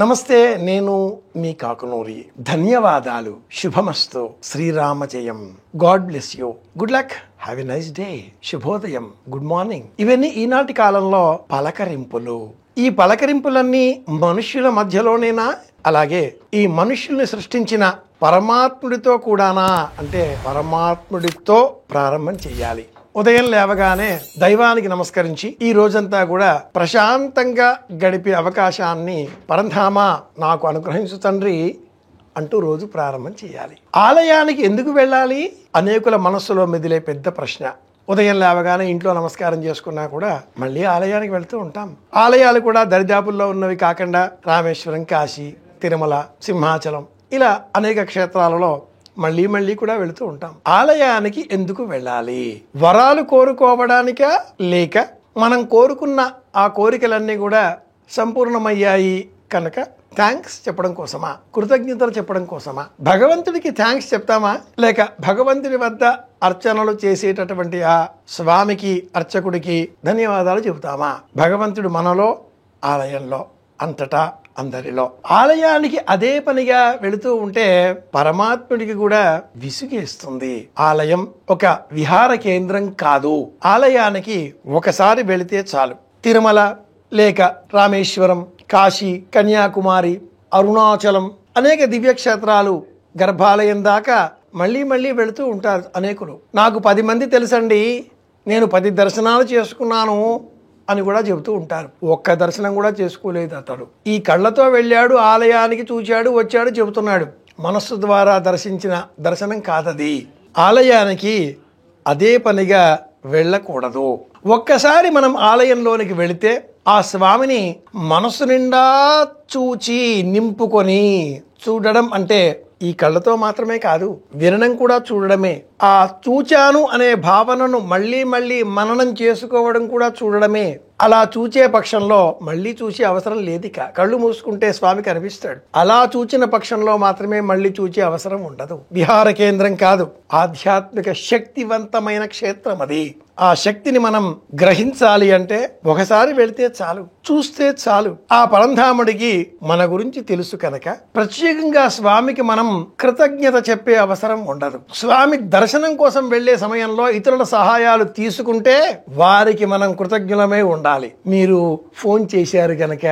నమస్తే, నేను మీ కాకునూరి. ధన్యవాదాలు. శుభమస్తు. శ్రీరామ జయం. God bless you. Good luck. Have a nice day. శుభోదయం. Good morning. ఇవన్నీ ఈనాటి కాలంలో పలకరింపులు. ఈ పలకరింపులన్నీ మనుష్యుల మధ్యలోనేనా? అలాగే ఈ మనుష్యుల్ని సృష్టించిన పరమాత్ముడితో కూడానా అంటే పరమాత్ముడితో ప్రారంభం చెయ్యాలి. ఉదయం లేవగానే దైవానికి నమస్కరించి ఈ రోజంతా కూడా ప్రశాంతంగా గడిపే అవకాశాన్ని పరంధామ నాకు అనుగ్రహించు తండ్రి అంటూ రోజు ప్రారంభం చేయాలి. ఆలయానికి ఎందుకు వెళ్ళాలి? అనేకుల మనస్సులో మెదిలే పెద్ద ప్రశ్న. ఉదయం లేవగానే ఇంట్లో నమస్కారం చేసుకున్నా కూడా మళ్ళీ ఆలయానికి వెళ్తూ ఉంటాం. ఆలయాలు కూడా దరిదాపుల్లో ఉన్నవి కాకుండా రామేశ్వరం, కాశీ, తిరుమల, సింహాచలం ఇలా అనేక క్షేత్రాలలో మళ్ళీ కూడా వెళుతూ ఉంటాం. ఆలయానికి ఎందుకు వెళ్ళాలి? వరాలు కోరుకోవడానికా, లేక మనం కోరుకున్న ఆ కోరికలన్నీ కూడా సంపూర్ణమయ్యాయి కనుక థ్యాంక్స్ చెప్పడం కోసమా, కృతజ్ఞతలు చెప్పడం కోసమా? భగవంతుడికి థ్యాంక్స్ చెప్తామా, లేక భగవంతుడి వద్ద అర్చనలు చేసేటటువంటి ఆ స్వామికి, అర్చకుడికి ధన్యవాదాలు చెబుతామా? భగవంతుడు మనలో, ఆలయంలో, అంతటా, అందరిలో. ఆలయానికి అదే పనిగా వెళుతూ ఉంటే పరమాత్ముడికి కూడా విసుగేస్తుంది. ఆలయం ఒక విహార కేంద్రం కాదు. ఆలయానికి ఒకసారి వెళితే చాలు. తిరుమల, లేక రామేశ్వరం, కాశీ, కన్యాకుమారి, అరుణాచలం అనేక దివ్యక్షేత్రాలు, గర్భాలయం దాకా మళ్ళీ వెళుతూ ఉంటారు అనేకులు. నాకు 10 మంది తెలుసండి, నేను 10 దర్శనాలు చేసుకున్నాను అని కూడా చెబుతూ ఉంటారు. ఒక్క దర్శనం కూడా చేసుకోలేదు అతడు. ఈ కళ్ళతో వెళ్ళాడు, ఆలయానికి చూచాడు, వచ్చాడు చెబుతున్నాడు. మనస్సు ద్వారా దర్శించిన దర్శనం కాదది. ఆలయానికి అదే పనిగా వెళ్ళకూడదు. ఒక్కసారి మనం ఆలయంలోనికి వెళితే ఆ స్వామిని మనస్సు నిండా చూచి నింపుకొని చూడడం అంటే ఈ కళ్ళతో మాత్రమే కాదు, వినడం కూడా చూడడమే. ఆ చూచాను అనే భావనను మళ్ళీ మననం చేసుకోవడం కూడా చూడడమే. అలా చూచే పక్షంలో మళ్ళీ చూసే అవసరం లేదు. కళ్ళు మూసుకుంటే స్వామి కనిపిస్తాడు. అలా చూచిన పక్షంలో మాత్రమే మళ్ళీ చూసే అవసరం ఉండదు. విహార కేంద్రం కాదు, ఆధ్యాత్మిక శక్తివంతమైన క్షేత్రం అది. ఆ శక్తిని మనం గ్రహించాలి అంటే ఒకసారి వెళితే చాలు, చూస్తే చాలు. ఆ పరంధాముడికి మన గురించి తెలుసు కనుక ప్రత్యేకంగా స్వామికి మనం కృతజ్ఞత చెప్పే అవసరం ఉండదు. స్వామి దర్శనం కోసం వెళ్లే సమయంలో ఇతరుల సహాయాలు తీసుకుంటే వారికి మనం కృతజ్ఞులమే ఉండాలి. మీరు ఫోన్ చేశారు గనక,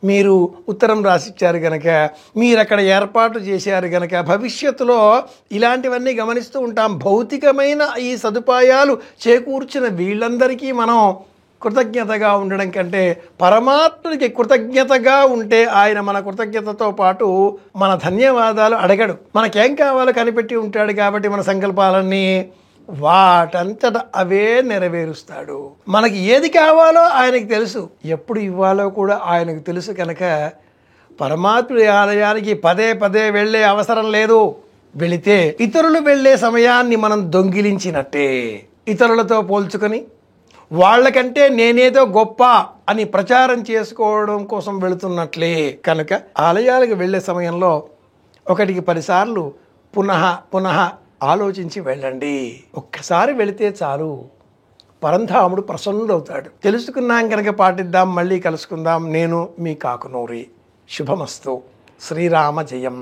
మీరు ఉత్తరం రాసిచ్చారు గనక, మీరు అక్కడ ఏర్పాటు చేశారు గనక, భవిష్యత్తులో ఇలాంటివన్నీ గమనిస్తూ ఉంటాం. భౌతికమైన ఈ సదుపాయాలు చేకూర్చిన వీళ్ళందరికీ మనం కృతజ్ఞతగా ఉండడం కంటే పరమాత్ముడికి కృతజ్ఞతగా ఉంటే ఆయన మన కృతజ్ఞతతో పాటు మన ధన్యవాదాలు అడగడు. మనకేం కావాలో కనిపెట్టి ఉంటాడు కాబట్టి మన సంకల్పాలన్నీ వాటంతట అవే నెరవేరుస్తాడు. మనకి ఏది కావాలో ఆయనకు తెలుసు, ఎప్పుడు ఇవ్వాలో కూడా ఆయనకు తెలుసు కనుక పరమాత్ముడి ఆలయానికి పదే వెళ్ళే అవసరం లేదు. వెళితే ఇతరులు వెళ్ళే సమయాన్ని మనం దొంగిలించినట్టే. ఇతరులతో పోల్చుకొని వాళ్ళకంటే నేనేదో గొప్ప అని ప్రచారం చేసుకోవడం కోసం వెళుతున్నట్లే. కనుక ఆలయాలకు వెళ్ళే సమయంలో 1కి 10 సార్లు పునః ఆలోచించి వెళ్ళండి. ఒక్కసారి వెళితే చాలు, పరంధాముడు ప్రసన్నుడవుతాడు. తెలుసుకున్నాం కనుక పాటిద్దాం. మళ్ళీ కలుసుకుందాం. నేను మీ కాకునూరి. శుభమస్తు. శ్రీరామ జయం.